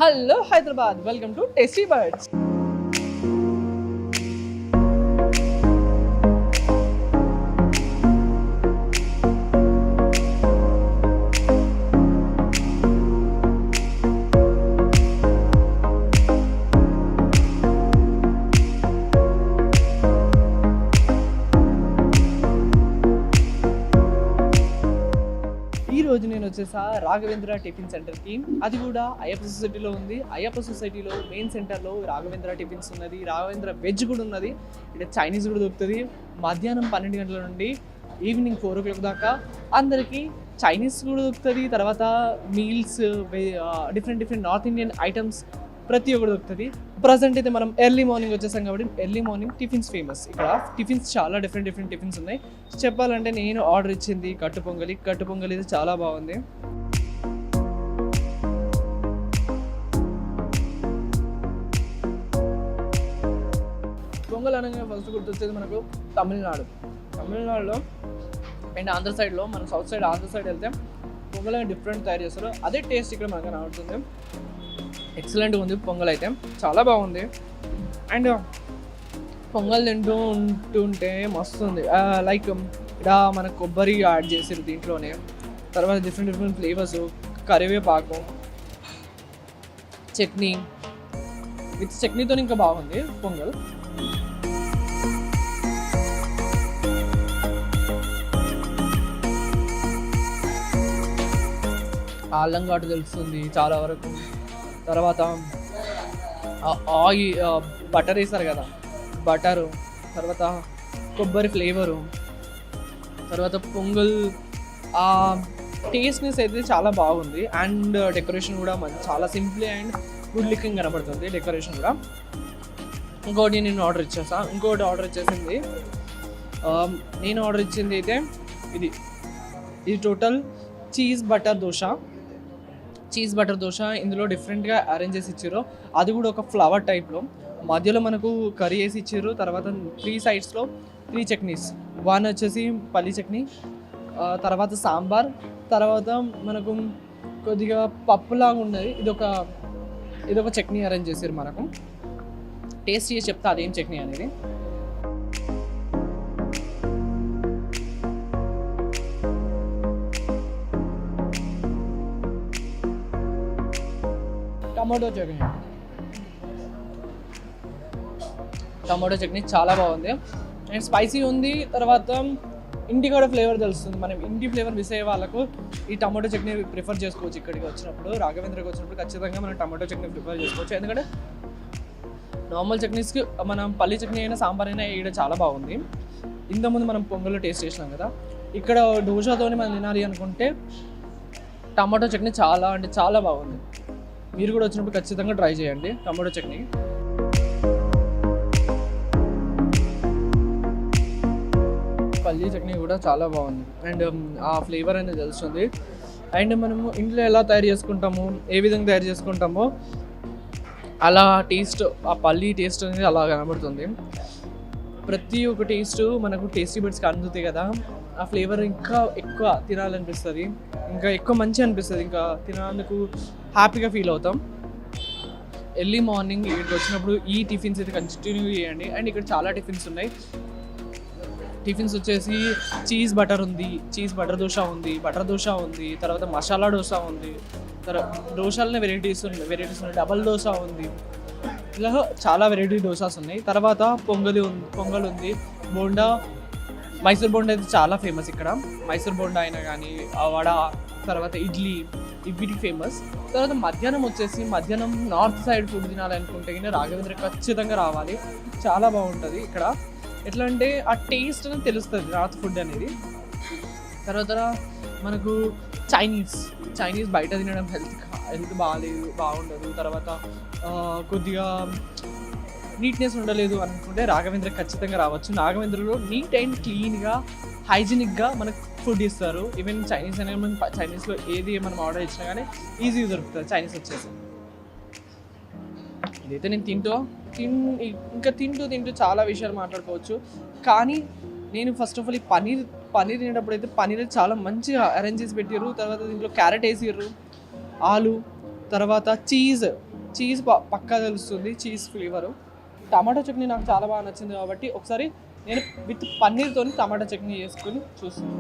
Hello Hyderabad, welcome to Tasty Bites. ఈ రోజు నేను వచ్చేసా రాఘవేంద్ర టిఫిన్ సెంటర్కి. అది కూడా అయ్యప్ప సొసైటీలో ఉంది. అయ్యప్ప సొసైటీలో మెయిన్ సెంటర్లో రాఘవేంద్ర టిఫిన్స్ ఉన్నది, రాఘవేంద్ర వెజ్ కూడా ఉన్నది, ఇక్కడ చైనీస్ కూడా దొరుకుతుంది. మధ్యాహ్నం 12 గంటల నుండి ఈవినింగ్ 4 o'clock దాకా అందరికీ చైనీస్ కూడా దొరుకుతుంది. తర్వాత meals, different north Indian items ప్రతి ఒక్కటి దొరుకుతుంది. ప్రజెంట్ అయితే మనం ఎర్లీ మార్నింగ్ వచ్చేసాం కాబట్టి ఎర్లీ మార్నింగ్ టిఫిన్స్ ఫేమస్. ఇక్కడ టిఫిన్స్ చాలా డిఫరెంట్ టిఫిన్స్ ఉన్నాయి. చెప్పాలంటే నేను ఆర్డర్ ఇచ్చింది కట్టు పొంగలి ఇది చాలా బాగుంది. పొంగల్ అనగా ఫస్ట్ గుర్తొచ్చేది మనకు తమిళనాడులో అండ్ ఆంధ్ర సైడ్లో, మన సౌత్ సైడ్ ఆంధ్ర సైడ్ వెళ్తే పొంగల్ అనేది డిఫరెంట్ తయారు చేస్తారు. అదే టేస్ట్ ఇక్కడ మనకు రావట్టుంది. ఎక్సలెంట్గా ఉంది పొంగల్ అయితే, చాలా బాగుంది. అండ్ పొంగల్ ఉంటుంటే మస్తు ఉంది. లైక్ ఇక్కడ మన కొబ్బరి యాడ్ చేసారు దీంట్లోనే. తర్వాత డిఫరెంట్ ఫ్లేవర్స్, కరివేపాకు, చట్నీ, విత్ చట్నీతో ఇంకా బాగుంది పొంగల్. అల్లం ఘాటు తెలుస్తుంది చాలా వరకు. తర్వాత ఆయిల్, బటర్ వేస్తారు కదా, బటరు, తర్వాత కొబ్బరి ఫ్లేవరు, తర్వాత పొంగల్ టేస్ట్నెస్ అయితే చాలా బాగుంది. అండ్ డెకరేషన్ కూడా చాలా సింపుల్ అండ్ గుడ్ లుకింగ్ కనబడుతుంది డెకరేషన్ కూడా. ఇంకోటి నేను ఆర్డర్ ఇచ్చేసింది నేను ఆర్డర్ ఇచ్చింది అయితే ఇది టోటల్ చీజ్ బటర్ దోశ. ఇందులో డిఫరెంట్గా అరేంజ్ చేసి ఇచ్చారు. అది కూడా ఒక ఫ్లవర్ టైప్లో, మధ్యలో మనకు కర్రీ వేసి ఇచ్చారు. తర్వాత 3 sides 3 చట్నీస్. 1 వచ్చేసి పల్లి చట్నీ, తర్వాత సాంబార్, తర్వాత మనకు కొద్దిగా పప్పులాగా ఉన్నది. ఇదొక చట్నీ అరేంజ్ చేశారు మనకు. టేస్ట్ చేసి చెప్తా అదేం చట్నీ అనేది. టమాటో చట్నీ చాలా బాగుంది అండ్ స్పైసీ ఉంది. తర్వాత ఇంటి కూడా ఫ్లేవర్ తెలుస్తుంది. మనం ఇంటి ఫ్లేవర్ మిస్ అయ్యే వాళ్ళకు ఈ టమాటో చట్నీ ప్రిఫర్ చేసుకోవచ్చు. ఇక్కడికి వచ్చినప్పుడు, రాఘవేంద్రకి వచ్చినప్పుడు ఖచ్చితంగా మనం టమాటో చట్నీ ప్రిఫర్ చేసుకోవచ్చు. ఎందుకంటే నార్మల్ చట్నీస్కి మనం పల్లి చట్నీ అయినా సాంబార్ అయినా వేయడం చాలా బాగుంది. ఇంతకుముందు మనం పొంగల్లో టేస్ట్ చేసినాం కదా, ఇక్కడ దోశతోని మనం తినాలి అనుకుంటే టమాటో చట్నీ చాలా బాగుంది. మీరు కూడా వచ్చినప్పుడు ఖచ్చితంగా ట్రై చేయండి టమాటో చట్నీ. పల్లీ చట్నీ కూడా చాలా బాగుంది అండ్ ఆ ఫ్లేవర్ అనేది తెలుస్తుంది. అండ్ మనము ఇంట్లో ఎలా తయారు చేసుకుంటామో, ఏ విధంగా తయారు చేసుకుంటామో అలా టేస్ట్, ఆ పల్లీ టేస్ట్ అనేది అలా కనబడుతుంది. ప్రతి ఒక్క టేస్ట్ మనకు టేస్టీ బడ్స్కి అందుతాయి కదా, ఆ ఫ్లేవర్ ఇంకా ఎక్కువ తినాలనిపిస్తుంది, ఇంకా ఎక్కువ మంచిగా అనిపిస్తుంది, ఇంకా తినడానికి హ్యాపీగా ఫీల్ అవుతాం. ఎర్లీ మార్నింగ్ ఇక్కడికి వచ్చినప్పుడు ఈ టిఫిన్స్ అయితే కంటిన్యూ చేయండి. అండ్ ఇక్కడ చాలా టిఫిన్స్ ఉన్నాయి. టిఫిన్స్ వచ్చేసి చీజ్ బటర్ దోశ ఉంది, తర్వాత మసాలా దోశ ఉంది, దోశలనే వెరైటీస్ ఉన్నాయి, డబల్ దోశ ఉంది, ఇలా చాలా వెరైటీ దోశాస్ ఉన్నాయి. తర్వాత పొంగల్ ఉంది, బోండా, మైసూర్ బోండా అయితే చాలా ఫేమస్ ఇక్కడ. మైసూర్ బోండా అయినా కానీ, వడ, తర్వాత ఇడ్లీకి ఫేమస్. తర్వాత మధ్యాహ్నం నార్త్ సైడ్ ఫుడ్ తినాలనుకుంటే కానీ రాఘవేంద్ర ఖచ్చితంగా రావాలి, చాలా బాగుంటుంది ఇక్కడ. ఎట్లా అంటే ఆ టేస్ట్ అనేది తెలుస్తుంది నార్త్ ఫుడ్ అనేది. తర్వాత మనకు చైనీస్ బయట తినడం హెల్త్ బాగుండదు. తర్వాత కొద్దిగా నీట్నెస్ ఉండలేదు అనుకుంటే రాఘవేంద్ర ఖచ్చితంగా రావచ్చు. రాఘవేంద్రలో నీట్ అండ్ క్లీన్గా, హైజీనిక్గా మనకు ఫుడ్ ఇస్తారు. ఈవెన్ చైనీస్ అనేది మనం చైనీస్లో ఏది మనం ఆర్డర్ ఇచ్చినా కానీ ఈజీగా దొరుకుతుంది చైనీస్ వచ్చేసి. ఇదైతే నేను తింటూ చాలా విషయాలు మాట్లాడుకోవచ్చు. కానీ నేను ఫస్ట్ ఆఫ్ ఆల్ ఈ పన్నీర్ తినేటప్పుడు అయితే పన్నీర్ చాలా మంచిగా అరేంజ్ చేసి పెట్టారు. తర్వాత దీంట్లో క్యారెట్ వేసారు, ఆలు, తర్వాత చీజ్ చీజ్ పక్కా తెలుస్తుంది, చీజ్ ఫ్లేవరు. టమాటో చట్నీ నాకు చాలా బాగా నచ్చింది కాబట్టి ఒకసారి నేను విత్ పన్నీర్తో టమాటో చట్నీ చేసుకొని చూస్తాను.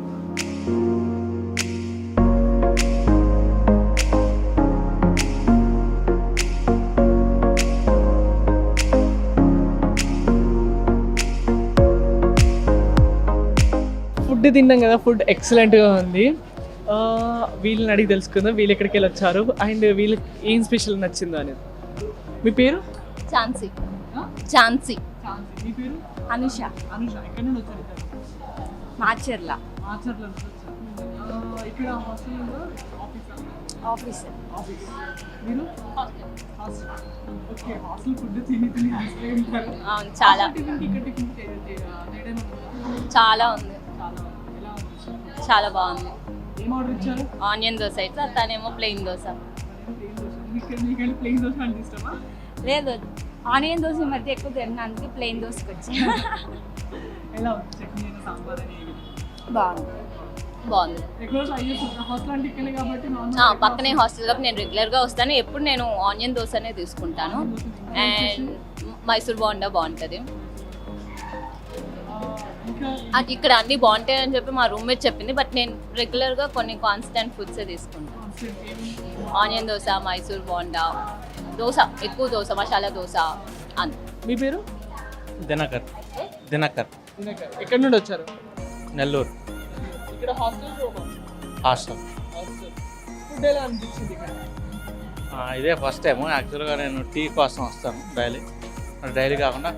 ఫుడ్ తిన్నాం కదా, ఫుడ్ ఎక్సలెంట్గా ఉంది. వీళ్ళని అడిగి తెలుసుకుందాం వీళ్ళు ఎక్కడికి వెళ్ళి వచ్చారు అండ్ వీళ్ళకి ఏం స్పెషల్ నచ్చిందో అనేది. మీ పేరు? ఝాన్సీ. ఝాన్సీ. మీ పేరు? అనుష. అనుష. ఎక్కడి నుండి వచ్చారు? మాచర్ల. మాచర్ల నుంచి వచ్చారు. ఇక్కడ హాస్టల్ ఉందా? ఆఫీస్. ఆఫీస్. మీరు? హాస్టల్. ఓకే, హాస్టల్ ఫుడ్ తిని తిని హాస్టల్ ఉంటారు. అవును, చాలా చాలా ఉంది. చాలా బాగుంది. ఏం ఆర్డర్ ఇచ్చారు? ఆనియన్ దోశ అయితే తనేమో ప్లెయిన్ దోశ. ప్లెయిన్ దోశ అంటే ఇష్టమా? లేదు, ఆనియన్ దోశ ఈ మధ్య ఎక్కువ తినడానికి ప్లెయిన్ దోశకి వచ్చా. ఎలా ఉంది చట్నీ సాంబార్ అనేది? బాగుంది. బాగుంది. పక్కనే హాస్టల్ కాబట్టి నేను రెగ్యులర్గా వస్తాను. ఎప్పుడు నేను ఆనియన్ దోశనే తీసుకుంటాను అండ్ మైసూర్ బోండా బాగుంటుంది. అది ఇక్కడ అన్నీ బాగుంటాయి అని చెప్పి మా రూమ్మేట్ చెప్పింది, బట్ నేను రెగ్యులర్గా కొన్ని కాన్స్టెంట్ ఫుడ్సే తీసుకుంటాను. ఆనియన్ దోశ, మైసూర్ బోండా, దోశ ఎక్కువ దోశ, మసాలా దోశ అంత. మీ పేరు? దినకర్. దినకర్. ఎక్కడి నుండి వచ్చారు? నెల్లూరు. ఇక్కడ హాస్టల్ ఫుడ్ ఎలా అనిపించింది ఇక్కడ? ఇదే ఫస్ట్ టైం. యాక్చువల్గా నేను టీ కోసం వస్తాను డైలీ కాకుండా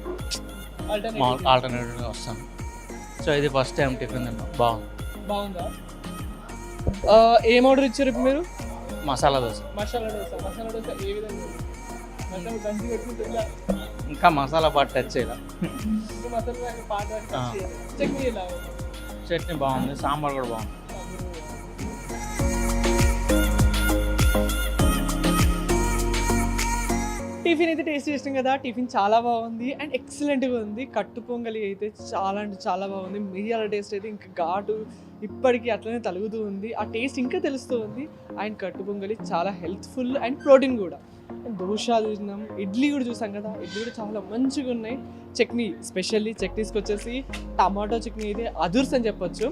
ఆల్టర్నేటివ్గా వస్తాను. సో ఇది ఫస్ట్ టైం టిఫిన్ తిన్నాం. బాగుందా? ఏం ఆర్డర్ ఇచ్చారు ఇప్పుడు మీరు? మసాలా దోశ. మసాలా దోశ ఏ విధంగా? ఇంకా మసాలా పాటు టచ్ చేయాలి. చట్నీ బాగుంది, సాంబార్ కూడా బాగుంది. టిఫిన్ అయితే టేస్ట్ చేసాం కదా, టిఫిన్ చాలా బాగుంది అండ్ ఎక్సలెంట్గా ఉంది. కట్టు పొంగలి అయితే చాలా అంటే చాలా బాగుంది. మిరియాల టేస్ట్ అయితే ఇంకా ఘాటు ఇప్పటికీ అట్లనే తలుగుతూ ఉంది. ఆ టేస్ట్ ఇంకా తెలుస్తూ ఉంది. అండ్ కట్టు పొంగలి చాలా హెల్త్ఫుల్ అండ్ ప్రోటీన్ కూడా. అండ్ దోశ చూసినాం, ఇడ్లీ కూడా చూసాం కదా, ఇడ్లీ కూడా చాలా మంచిగా ఉన్నాయి. చట్నీ స్పెషల్లీ చట్నీస్కి వచ్చేసి టమాటో చట్నీ అయితే అదుర్స్ అని చెప్పొచ్చు.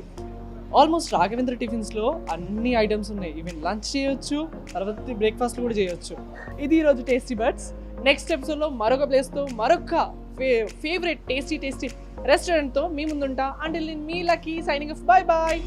ఆల్మోస్ట్ రాఘవేంద్ర టిఫిన్స్లో అన్ని ఐటమ్స్ ఉన్నాయి. ఈవెన్ లంచ్ చేయొచ్చు, తర్వాత బ్రేక్ఫాస్ట్ కూడా చేయొచ్చు. ఇది ఈరోజు టేస్టీ బట్స్. నెక్స్ట్ ఎపిసోడ్లో మరొక ప్లేస్తో మరొక ఫేవరెట్ టేస్టీ రెస్టారెంట్తో మీ ముందుంటా. అంటిల్ మీ Lucky signing off. Bye bye.